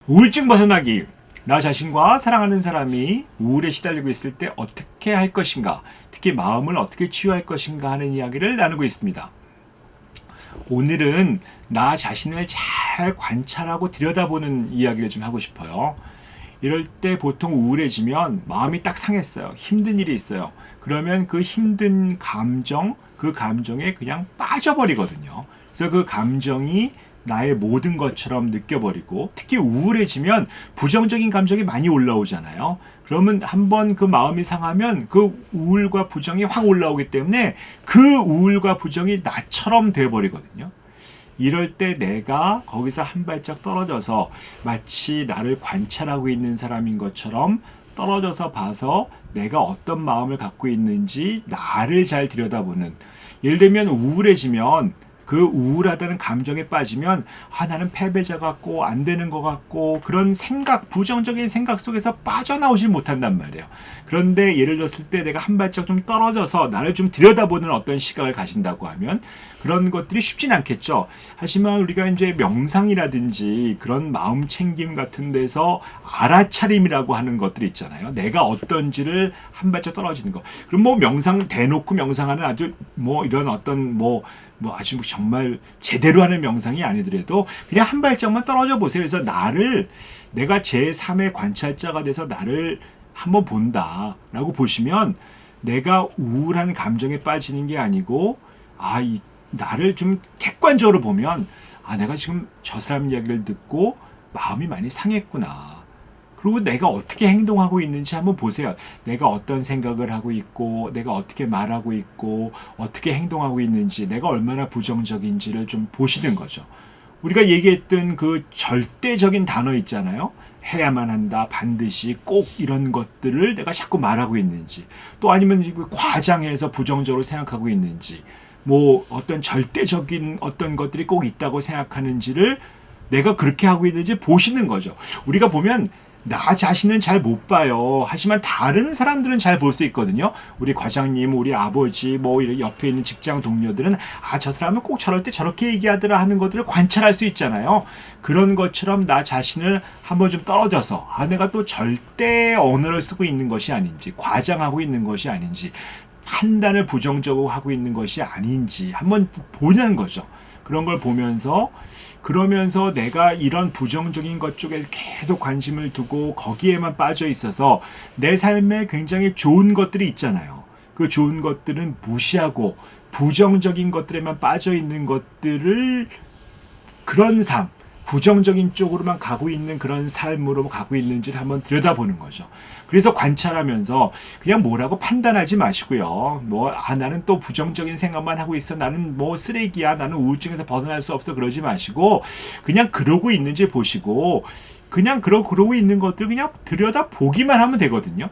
우울증 벗어나기. 나 자신과 사랑하는 사람이 우울에 시달리고 있을 때 어떻게 할 것인가, 특히 마음을 어떻게 치유할 것인가 하는 이야기를 나누고 있습니다. 오늘은 나 자신을 잘 관찰하고 들여다보는 이야기를 좀 하고 싶어요. 이럴 때 보통 우울해지면 마음이 딱 상했어요. 힘든 일이 있어요. 그러면 그 힘든 감정, 그 감정에 그냥 빠져버리거든요. 그래서 그 감정이 나의 모든 것처럼 느껴버리고, 특히 우울해지면 부정적인 감정이 많이 올라오잖아요. 그러면 한번 그 마음이 상하면 그 우울과 부정이 확 올라오기 때문에 그 우울과 부정이 나처럼 돼버리거든요. 이럴 때 내가 거기서 한 발짝 떨어져서 마치 나를 관찰하고 있는 사람인 것처럼 떨어져서 봐서 내가 어떤 마음을 갖고 있는지 나를 잘 들여다보는, 예를 들면 우울해지면 그 우울하다는 감정에 빠지면 나는 패배자 같고 안 되는 것 같고 그런 생각, 부정적인 생각 속에서 빠져나오질 못한단 말이에요. 그런데 예를 들었을 때 내가 한 발짝 좀 떨어져서 나를 좀 들여다보는 어떤 시각을 가진다고 하면 그런 것들이 쉽진 않겠죠. 하지만 우리가 이제 명상이라든지 그런 마음 챙김 같은 데서 알아차림이라고 하는 것들이 있잖아요. 내가 어떤지를 한 발짝 떨어지는 거. 그럼 뭐 명상 대놓고 명상하는 아주 뭐 이런 어떤 뭐 아주 정말 제대로 하는 명상이 아니더라도 그냥 한 발짝만 떨어져 보세요. 그래서 나를, 내가 제3의 관찰자가 돼서 나를 한번 본다라고 보시면 내가 우울한 감정에 빠지는 게 아니고 나를 좀 객관적으로 보면 내가 지금 저 사람 이야기를 듣고 마음이 많이 상했구나. 그리고 내가 어떻게 행동하고 있는지 한번 보세요. 내가 어떤 생각을 하고 있고, 내가 어떻게 말하고 있고, 어떻게 행동하고 있는지, 내가 얼마나 부정적인지를 좀 보시는 거죠. 우리가 얘기했던 그 절대적인 단어 있잖아요. 해야만 한다, 반드시, 꼭 이런 것들을 내가 자꾸 말하고 있는지, 또 아니면 과장해서 부정적으로 생각하고 있는지, 뭐 어떤 절대적인 어떤 것들이 꼭 있다고 생각하는지를 내가 그렇게 하고 있는지 보시는 거죠. 우리가 보면 나 자신은 잘 못 봐요. 하지만 다른 사람들은 잘 볼 수 있거든요. 우리 과장님, 우리 아버지, 뭐 옆에 있는 직장 동료들은 저 사람은 꼭 저럴 때 저렇게 얘기하더라 하는 것들을 관찰할 수 있잖아요. 그런 것처럼 나 자신을 한번 좀 떨어져서 내가 또 절대 언어를 쓰고 있는 것이 아닌지, 과장하고 있는 것이 아닌지, 판단을 부정적으로 하고 있는 것이 아닌지 한번 보는 거죠. 그런 걸 보면서, 그러면서 내가 이런 부정적인 것 쪽에 계속 관심을 두고 거기에만 빠져 있어서 내 삶에 굉장히 좋은 것들이 있잖아요. 그 좋은 것들은 무시하고 부정적인 것들에만 빠져 있는 것들을, 그런 삶, 부정적인 쪽으로만 가고 있는 그런 삶으로 가고 있는지를 한번 들여다보는 거죠. 그래서 관찰하면서 그냥 뭐라고 판단하지 마시고요. 나는 또 부정적인 생각만 하고 있어. 나는 뭐 쓰레기야. 나는 우울증에서 벗어날 수 없어. 그러지 마시고 그냥 그러고 있는지 보시고, 그냥 그러고 있는 것들 그냥 들여다보기만 하면 되거든요.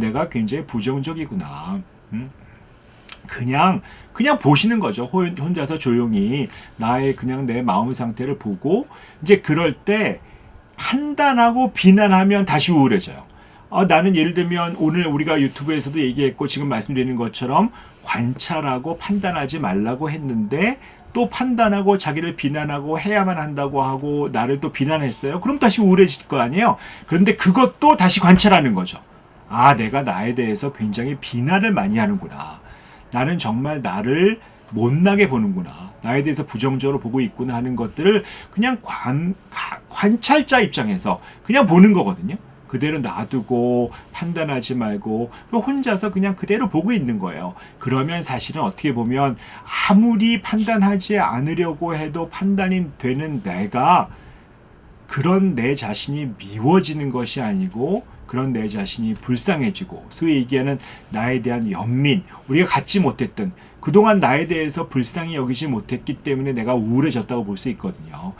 내가 굉장히 부정적이구나. 그냥 보시는 거죠. 혼자서 조용히 그냥 내 마음 상태를 보고, 이제 그럴 때 판단하고 비난하면 다시 우울해져요. 나는 예를 들면 오늘 우리가 유튜브에서도 얘기했고 지금 말씀드리는 것처럼 관찰하고 판단하지 말라고 했는데 또 판단하고 자기를 비난하고 해야만 한다고 하고 나를 또 비난했어요. 그럼 다시 우울해질 거 아니에요. 그런데 그것도 다시 관찰하는 거죠. 내가 나에 대해서 굉장히 비난을 많이 하는구나. 나는 정말 나를 못나게 보는구나. 나에 대해서 부정적으로 보고 있구나 하는 것들을 그냥 관찰자 입장에서 그냥 보는 거거든요. 그대로 놔두고 판단하지 말고 혼자서 그냥 그대로 보고 있는 거예요. 그러면 사실은 어떻게 보면 아무리 판단하지 않으려고 해도 판단이 되는 내가, 그런 내 자신이 미워지는 것이 아니고 그런 내 자신이 불쌍해지고, 소위 얘기하는 나에 대한 연민, 우리가 갖지 못했던, 그동안 나에 대해서 불쌍히 여기지 못했기 때문에 내가 우울해졌다고 볼 수 있거든요.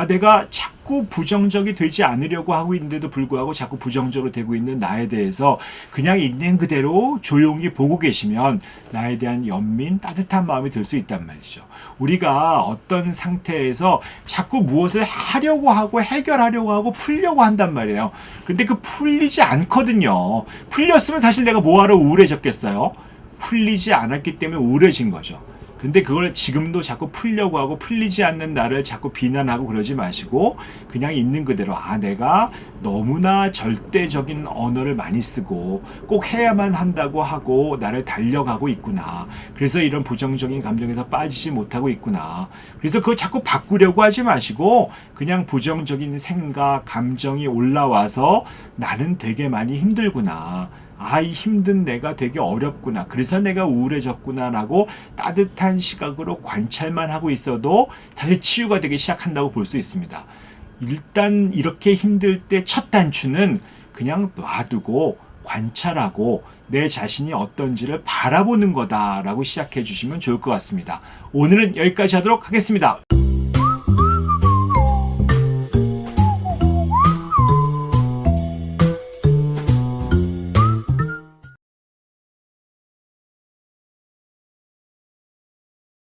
내가 자꾸 부정적이 되지 않으려고 하고 있는데도 불구하고 자꾸 부정적으로 되고 있는 나에 대해서 그냥 있는 그대로 조용히 보고 계시면 나에 대한 연민, 따뜻한 마음이 들 수 있단 말이죠. 우리가 어떤 상태에서 자꾸 무엇을 하려고 하고 해결하려고 하고 풀려고 한단 말이에요. 근데 그 풀리지 않거든요. 풀렸으면 사실 내가 뭐하러 우울해졌겠어요? 풀리지 않았기 때문에 우울해진 거죠. 근데 그걸 지금도 자꾸 풀려고 하고 풀리지 않는 나를 자꾸 비난하고 그러지 마시고 그냥 있는 그대로 내가 너무나 절대적인 언어를 많이 쓰고 꼭 해야만 한다고 하고 나를 달려가고 있구나. 그래서 이런 부정적인 감정에서 빠지지 못하고 있구나. 그래서 그걸 자꾸 바꾸려고 하지 마시고 그냥 부정적인 생각, 감정이 올라와서 나는 되게 많이 힘들구나. 이 힘든 내가 되게 어렵구나. 그래서 내가 우울해졌구나 라고 따뜻한 시각으로 관찰만 하고 있어도 사실 치유가 되기 시작한다고 볼 수 있습니다. 일단 이렇게 힘들 때 첫 단추는 그냥 놔두고 관찰하고 내 자신이 어떤지를 바라보는 거다라고 시작해 주시면 좋을 것 같습니다. 오늘은 여기까지 하도록 하겠습니다.